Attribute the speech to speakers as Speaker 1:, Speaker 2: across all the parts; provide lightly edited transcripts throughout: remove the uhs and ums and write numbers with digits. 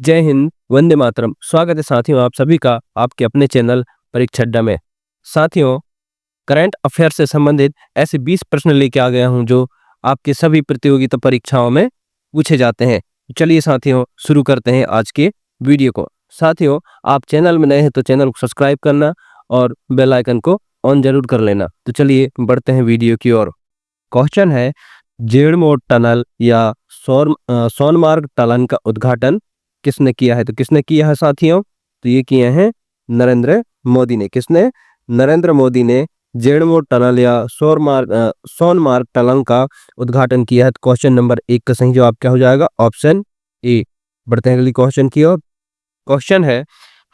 Speaker 1: जय हिंद, वंदे मातरम। स्वागत है साथियों आप सभी का आपके अपने चैनल परीक्षा अड्डा में। साथियों, करंट अफेयर से संबंधित ऐसे 20 प्रश्न लेके आ गया हूं जो आपके सभी प्रतियोगिता परीक्षाओं में पूछे जाते हैं। चलिए साथियों, शुरू करते हैं आज के वीडियो को। साथियों, आप चैनल में नए हैं तो चैनल को सब्सक्राइब करना और बेल आइकन को ऑन जरूर कर लेना। तो चलिए बढ़ते हैं वीडियो की ओर। क्वेश्चन है, जेडमोर टनल या सोनमार्ग टनल का उद्घाटन किसने किया है? तो किसने किया है साथियों? तो ये किए हैं नरेंद्र मोदी ने। किसने? नरेंद्र मोदी ने जेडमोर टनल या सोनमार्ग टनल का उद्घाटन किया है। क्वेश्चन नंबर 1 का सही जवाब क्या हो जाएगा? Option A. बढ़ते हैं अगली क्वेश्चन की ओर। क्वेश्चन है,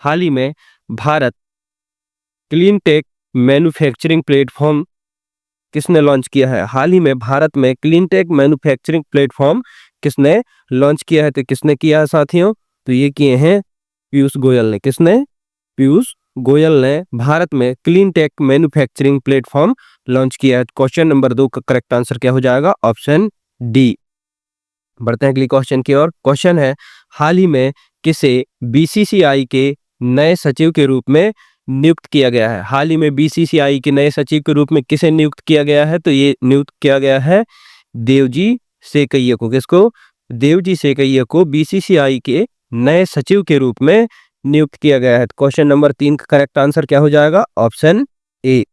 Speaker 1: हाल ही में Bharat clean tech manufacturing platform किसने लॉन्च किया है? हाल ही में भारत में क्लीन टेक मैन्युफैक्चरिंग प्लेटफॉर्म किसने लॉन्च किया है? तो किसने किया है साथियों? तो ये किए हैं पीयूष गोयल ने। किसने? पीयूष गोयल ने भारत में clean tech manufacturing platform launch किया है। क्वेश्चन नंबर 2 का करेक्ट आंसर क्या हो जाएगा? Option D. बढ़ते हैं अगली क्वेश्चन की ओर। क्वेश्चन है, हाल ही में किसे बीसीसीआई के नए सचिव के रूप में नियुक्त किया गया है? हाल ही में बीसीसीआई के नए सचिव के रूप में किसे नियुक्त किया गया है? तो ये नियुक्त किया गया है देवजी सेकैया को। किसको? देवजी सेकैया को बीसीसीआई के नए सचिव के रूप में नियुक्त किया गया है। क्वेश्चन नंबर 3 का करेक्ट आंसर क्या हो जाएगा? Option A.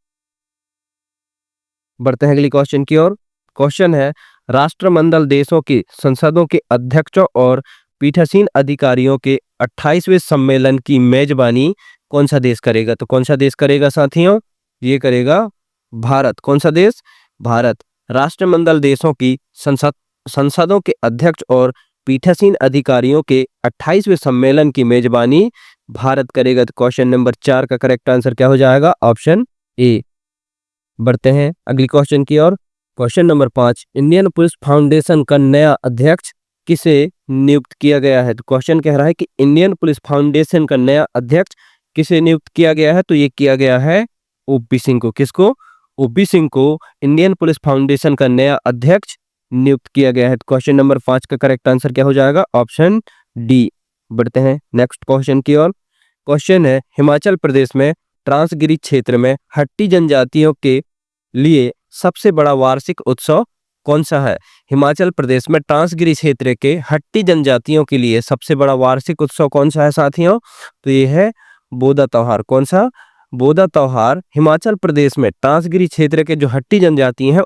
Speaker 1: बढ़ते हैं अगली क्वेश्चन की ओर। क्वेश्चन है, राष्ट्रमंडल देशों की संसदों के अध्यक्षों और पीठासीन अधिकारियों के 28वें सम्मेलन की मेजबानी कौन सा देश करेगा? तो कौन सा देश करेगा साथियों? ये करेगा भारत। कौन सा देश? भारत। राष्ट्रमंडल देशों की संसदों के अध्यक्ष और पीठासीन अधिकारियों के 28वें सम्मेलन की मेजबानी भारत करेगा। तो क्वेश्चन नंबर 4 का करेक्ट आंसर क्या हो जाएगा? Option A. बढ़ते हैं अगली क्वेश्चन की ओर। Question number 5, Indian police foundation का नया अध्यक्ष किसे नियुक्त किया गया है? तो क्वेश्चन कह रहा है कि इंडियन पुलिस फाउंडेशन का नया अध्यक्ष किसे नियुक्त किया गया है? तो ये किया गया है ओपी सिंह को। किसको? ओपी सिंह को इंडियन पुलिस फाउंडेशन का नया अध्यक्ष नियुक्त किया गया है। क्वेश्चन नंबर 5 का करेक्ट आंसर क्या हो जाएगा? Option D. बढ़ते हैं नेक्स्ट क्वेश्चन की ओर। क्वेश्चन है, हिमाचल प्रदेश में ट्रांसगिरी क्षेत्र में हट्टी जनजातियों के लिए सबसे बड़ा वार्षिक उत्सव कौन सा है? हिमाचल प्रदेश में ट्रांसगिरी क्षेत्र के हट्टी जनजातियों के लिए सबसे बड़ा वार्षिक उत्सव कौन सा है साथियों? तो ये है बोदा त्योहार। कौन सा? बोदा त्योहार हिमाचल प्रदेश में ट्रांसगिरी क्षेत्र के जो हट्टी जनजाति हैं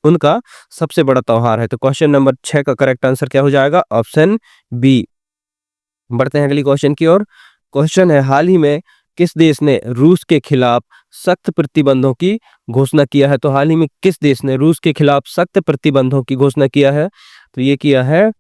Speaker 1: उनका सबसे बड़ा त्योहार है। तो क्वेश्चन नंबर 6 का करेक्ट आंसर क्या हो जाएगा? Option B. बढ़ते हैं अगली क्वेश्चन की ओर। क्वेश्चन है, हाल ही में किस देश ने रूस के खिलाफ सख्त प्रतिबंधों की घोषणा किया है? तो हाल ही में किस देश ने रूस के खिलाफ सख्त प्रतिबंधों की घोषणा किया है? तो ये किया है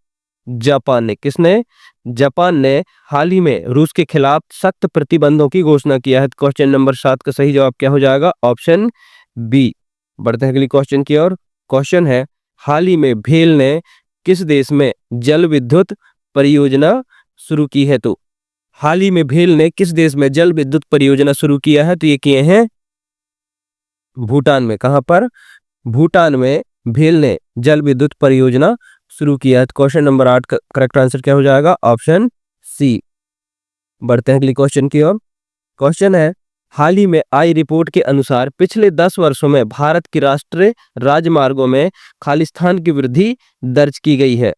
Speaker 1: जापान ने। किसने? जापान ने हाल ही में रूस के खिलाफ सख्त प्रतिबंधों की घोषणा किया है। क्वेश्चन नंबर 7 का सही जवाब क्या हो जाएगा? Option B. बढ़ते हैं अगली क्वेश्चन की ओर। क्वेश्चन है, हाल ही में भेल ने किस देश में जल विद्युत परियोजना शुरू की है? तो हाल ही में भेल ने किस देश में जल विद्युत परियोजना शुरू किया है? तो ये किए हैं भूटान में। कहां पर? भूटान में भेल ने जल विद्युत परियोजना शुरू किया है। क्वेश्चन नंबर 8 का करेक्ट आंसर क्या हो जाएगा? Option C. बढ़ते हैं अगली क्वेश्चन की ओर। क्वेश्चन है, हाल ही में आई रिपोर्ट के अनुसार पिछले 10 वर्षों में भारत की राष्ट्रीय राजमार्गों में खालिस्तान की वृद्धि दर्ज की गई है।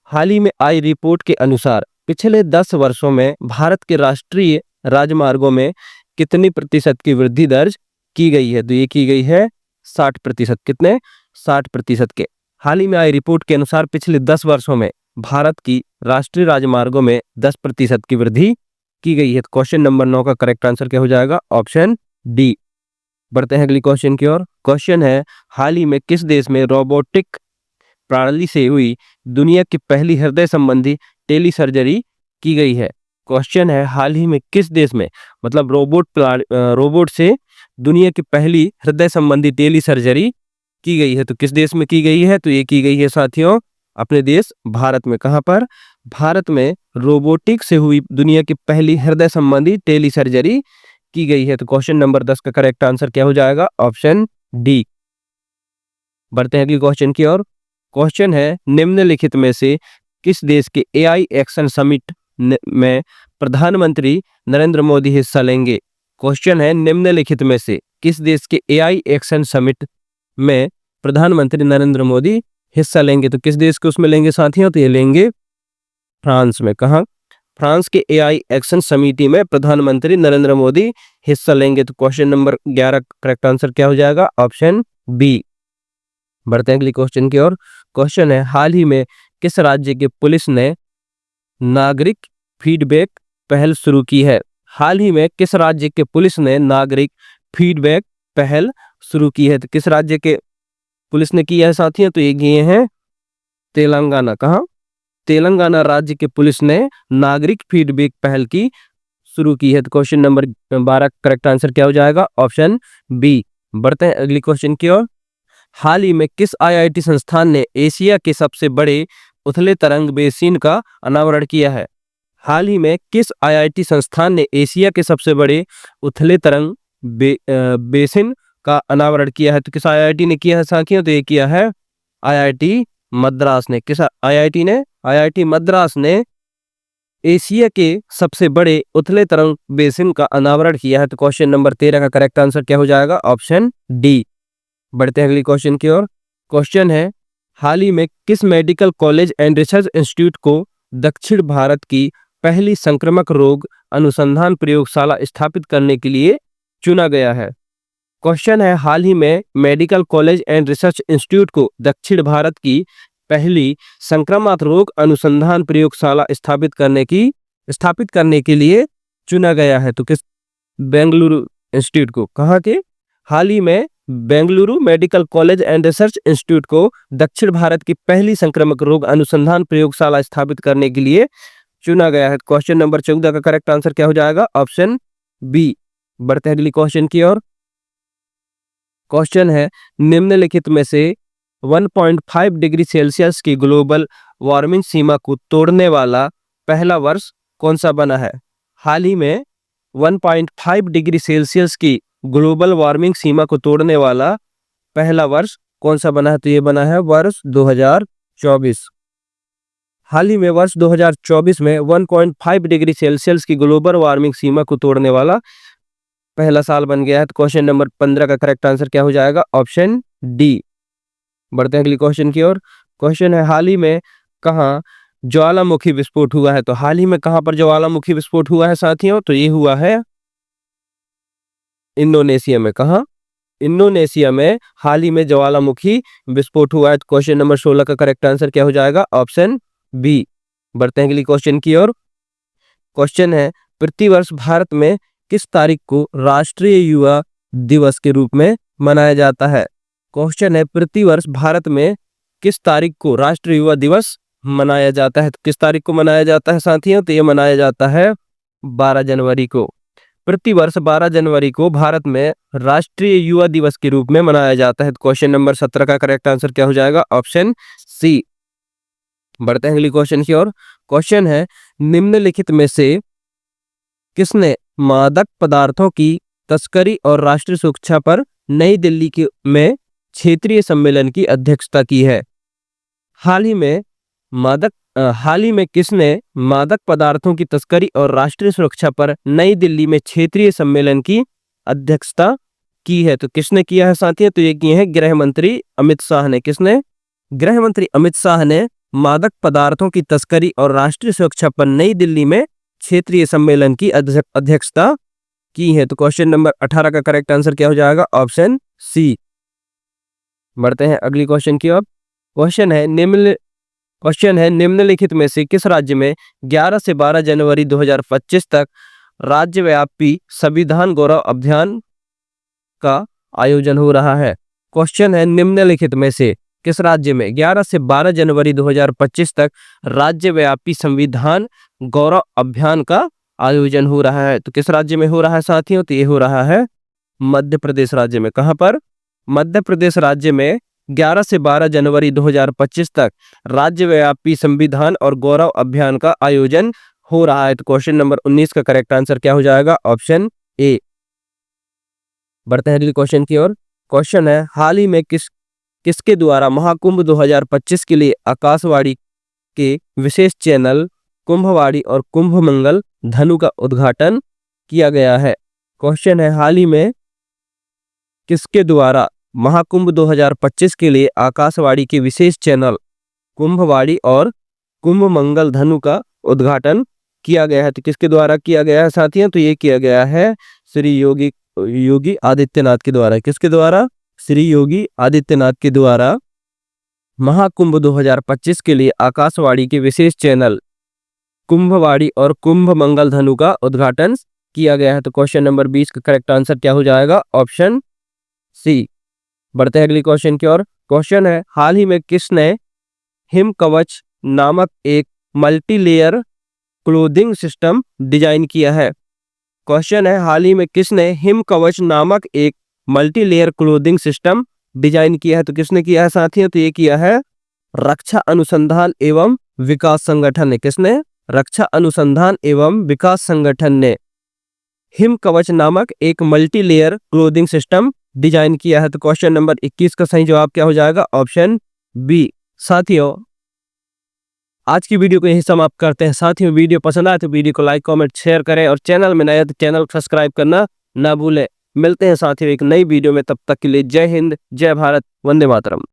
Speaker 1: हाल ही में आई रिपोर्ट के अनुसार पिछले 10 वर्षों में भारत के राष्ट्रीय राजमार्गों में कितनी प्रतिशत की वृद्धि दर्ज की गई है? तो ये की गई है 60%। कितने? 60% के। हाल ही में आई रिपोर्ट के अनुसार पिछले 10 वर्षों में भारत की राष्ट्रीय राजमार्गों में 10% की वृद्धि की गई है। क्वेश्चन नंबर 9 का करेक्ट आंसर क्या हो जाएगा? Option D. बढ़ते हैं अगली क्वेश्चन की ओर। क्वेश्चन है, हाल ही में किस देश में रोबोटिक प्रणाली से हुई दुनिया की पहली हृदय संबंधी टेली सर्जरी की गई है? क्वेश्चन है, हाल ही में किस देश में मतलब रोबोट से दुनिया की पहली हृदय संबंधी टेली सर्जरी की गई है? तो किस देश में की गई है? तो ये की गई है साथियों अपने देश भारत में। कहां पर? भारत में रोबोटिक से हुई दुनिया की पहली हृदय संबंधी टेली सर्जरी की गई है। तो क्वेश्चन नंबर 10 का करेक्ट आंसर क्या हो जाएगा? Option D. बढ़ते हैं अगली क्वेश्चन की ओर। क्वेश्चन है, निम्नलिखित में से किस देश के एआई एक्शन समिट में प्रधानमंत्री नरेंद्र मोदी हिस्सा लेंगे? क्वेश्चन है निम्नलिखित में से किस देश के एआई एक्शन समिट में प्रधानमंत्री नरेंद्र मोदी हिस्सा लेंगे? तो किस देश के उसमें लेंगे साथियों? तो ये लेंगे फ्रांस में। कहाँ? फ्रांस के एआई एक्शन समिति में प्रधानमंत्री नरेंद्र मोदी हिस्सा लेंगे। तो क्वेश्चन नंबर 11 करेक्ट आंसर क्या हो जाएगा? Option B. बढ़ते हैं अगली क्वेश्चन की ओर। क्वेश्चन है हाल ही में किस राज्य के पुलिस ने नागरिक फीडबैक पहल शुरू की है? हाल ही में किस राज्य के पुलिस ने नागरिक फीडबैक पहल शुरू की है? तो किस राज्य के पुलिस ने किया है साथियों? तो ये किए हैं तेलंगाना। कहाँ? तेलंगाना राज्य के पुलिस ने नागरिक फीडबैक पहल की शुरू की है। तो क्वेश्चन नंबर 12 करेक्ट आंसर क्या हो जाएगा? Option B. बढ़ते हैं अगली क्वेश्चन की ओर। हाल ही में किस आईआईटी संस्थान ने एशिया के सबसे बड़े उथले तरंग बेसिन का अनावरण किया है? हाल ही में किस आईआईटी संस्थान ने एशिया के सबसे बड़े उथले तरंग बेसिन का अनावरण किया है? तो किस आईआईटी ने किया है साथियों? तो ये किया है आईआईटी मद्रास ने। किस आईआईटी ने? आईआईटी मद्रास ने एशिया के सबसे बड़े उथले तरंग बेसिन का अनावरण किया है। तो क्वेश्चन नंबर 13 का करेक्ट आंसर क्या हो जाएगा? Option D. बढ़ते हैं अगली क्वेश्चन की ओर। क्वेश्चन है हाल ही में किस medical college and research institute को दक्षिण भारत की पहली संक्रामक रोग अनुसंधान प्रयोगशाला स्थापित करने के लिए चुना गया है? क्वेश्चन है हाल ही में medical college and research institute को दक्षिण भारत की पहली संक्रामक रोग अनुसंधान प्रयोगशाला स्थापित करने के लिए चुना गया है। तो किस? बेंगलुरु इंस्टीट्यूट को। कहाँ के? हाल ही में Bengaluru medical college and research institute को दक्षिण भारत की पहली संक्रामक रोग अनुसंधान प्रयोगशाला स्थापित करने के लिए चुना गया है। क्वेश्चन नंबर 14 का करेक्ट आंसर क्या हो जाएगा? Option B. बढ़ते हैं अगली क्वेश्चन की ओर। क्वेश्चन है निम्नलिखित में से 1.5 डिग्री सेल्सियस की ग्लोबल वार्मिंग सीमा को तोड़ने वाला पहला वर्ष कौन सा बना है? हाल ही में 1.5 डिग्री सेल्सियस की ग्लोबल वार्मिंग सीमा को तोड़ने वाला पहला वर्ष कौन सा बना है? तो ये बना है वर्ष 2024। हाल ही में वर्ष 2024 में 1.5 डिग्री सेल्सियस की ग्लोबल वार्मिंग सीमा को तोड़ने वाला पहला साल बन गया है। तो क्वेश्चन नंबर 15 का करेक्ट आंसर क्या हो जाएगा? Option D. बढ़ते हैं अगली क्वेश्चन की ओर। क्वेश्चन है हाल ही में कहाँ ज्वालामुखी विस्फोट हुआ है? तो हाल ही में कहाँ पर ज्वालामुखी विस्फोट हुआ है साथियों? तो ये हुआ है इंडोनेशिया में। कहाँ? इंडोनेशिया में हाल ही में ज्वालामुखी विस्फोट हुआ है। तो क्वेश्चन नंबर 16 का करेक्ट आंसर क्या हो जाएगा? Option B. बढ़ते हैं अगली क्वेश्चन की ओर। क्वेश्चन है प्रतिवर्ष भारत में किस तारीख को राष्ट्रीय युवा दिवस के रूप में मनाया जाता है? क्वेश्चन है प्रतिवर्ष भारत में किस तारीख को राष्ट्रीय युवा दिवस मनाया जाता है? तो किस तारीख को मनाया जाता है साथियों? तो ये मनाया जाता है 12 जनवरी को। प्रतिवर्ष 12 जनवरी को भारत में राष्ट्रीय युवा दिवस के रूप में मनाया जाता है। तो क्वेश्चन नंबर 17 का करेक्ट आंसर क्या हो जाएगा? Option C. बढ़ते हैं अगली क्वेश्चन की ओर। क्वेश्चन है निम्नलिखित में से किसने मादक पदार्थों की तस्करी और राष्ट्रीय सुरक्षा पर नई दिल्ली में क्षेत्रीय सम्मेलन की अध्यक्षता की है? हाल ही में किसने मादक पदार्थों की तस्करी और राष्ट्रीय सुरक्षा पर नई दिल्ली में क्षेत्रीय सम्मेलन की अध्यक्षता की है? तो किसने किया है साथियों? तो ये किए हैं गृह मंत्री अमित शाह ने। किसने? गृह मंत्री अमित शाह ने मादक पदार्थों की तस्करी और राष्ट्रीय सुरक्षा पर नई दिल्ली में क्षेत्रीय सम्मेलन की अध्यक्षता की है। तो क्वेश्चन नंबर 18 का करेक्ट आंसर क्या हो जाएगा? Option C. बढ़ते हैं अगली क्वेश्चन की ओर। क्वेश्चन है निम्नलिखित में से किस राज्य में 11 से 12 जनवरी 2025 तक राज्यव्यापी संविधान गौरव अभियान का आयोजन हो रहा है? क्वेश्चन है निम्नलिखित में से किस राज्य में 11 से 12 जनवरी 2025 तक राज्यव्यापी संविधान गौरव अभियान का आयोजन हो रहा है? तो किस राज्य में हो रहा है साथियों? तो ये हो रहा है मध्य प्रदेश राज्य में। कहां पर? मध्य प्रदेश राज्य में 11 से 12 जनवरी 2025 तक राज्यव्यापी संविधान और गौरव अभियान का आयोजन हो रहा है। तो क्वेश्चन नंबर 19 का करेक्ट आंसर क्या हो जाएगा? Option A. बढ़ते हैं अगले क्वेश्चन की ओर। क्वेश्चन है हाल ही में किसके द्वारा महाकुंभ 2025 के लिए आकाशवाणी के विशेष चैनल कुंभवाड़ी और कुंभमंगल धनु का उद्घाटन किया गया है? क्वेश्चन है, हाल ही में किसके द्वारा महाकुंभ 2025 के लिए आकाशवाणी के विशेष चैनल कुंभवाड़ी और कुंभमंगल धनु का उद्घाटन किया गया है? तो किसके द्वारा किया गया है साथियों? तो ये किया गया है श्री योगी आदित्यनाथ के द्वारा। किसके द्वारा? श्री योगी आदित्यनाथ के द्वारा महाकुंभ 2025 के लिए आकाशवाणी के विशेष चैनल कुंभवाड़ी और कुंभमंगल धनु का उद्घाटन किया गया है। तो क्वेश्चन नंबर 20 का करेक्ट आंसर क्या हो जाएगा? Option C. बढ़ते हैं अगली क्वेश्चन की ओर। क्वेश्चन है, हाल ही में किसने हिम कवच नामक एक multi layer clothing system design किया है? क्वेश्चन है, हाल ही में किसने हिम कवच नामक एक multi layer clothing system design किया है? तो किसने किया है साथियों? तो ये किया है रक्षा अनुसंधान एवं विकास संगठन ने। किसने? रक्षा अनुसंधान एवं विकास संगठन ने हिम कवच नामक एक multi layer clothing system design किया है। तो क्वेश्चन नंबर 21 का सही जवाब क्या हो जाएगा? Option B. साथियों, आज की वीडियो को यही समाप्त करते हैं। साथियों, वीडियो पसंद आए तो वीडियो को लाइक, कमेंट, शेयर करें और चैनल में नए तो चैनल को सब्सक्राइब करना ना भूलें। मिलते हैं साथियों एक नई वीडियो में, तब तक के लिए जय हिंद, जय भारत, वंदे मातरम।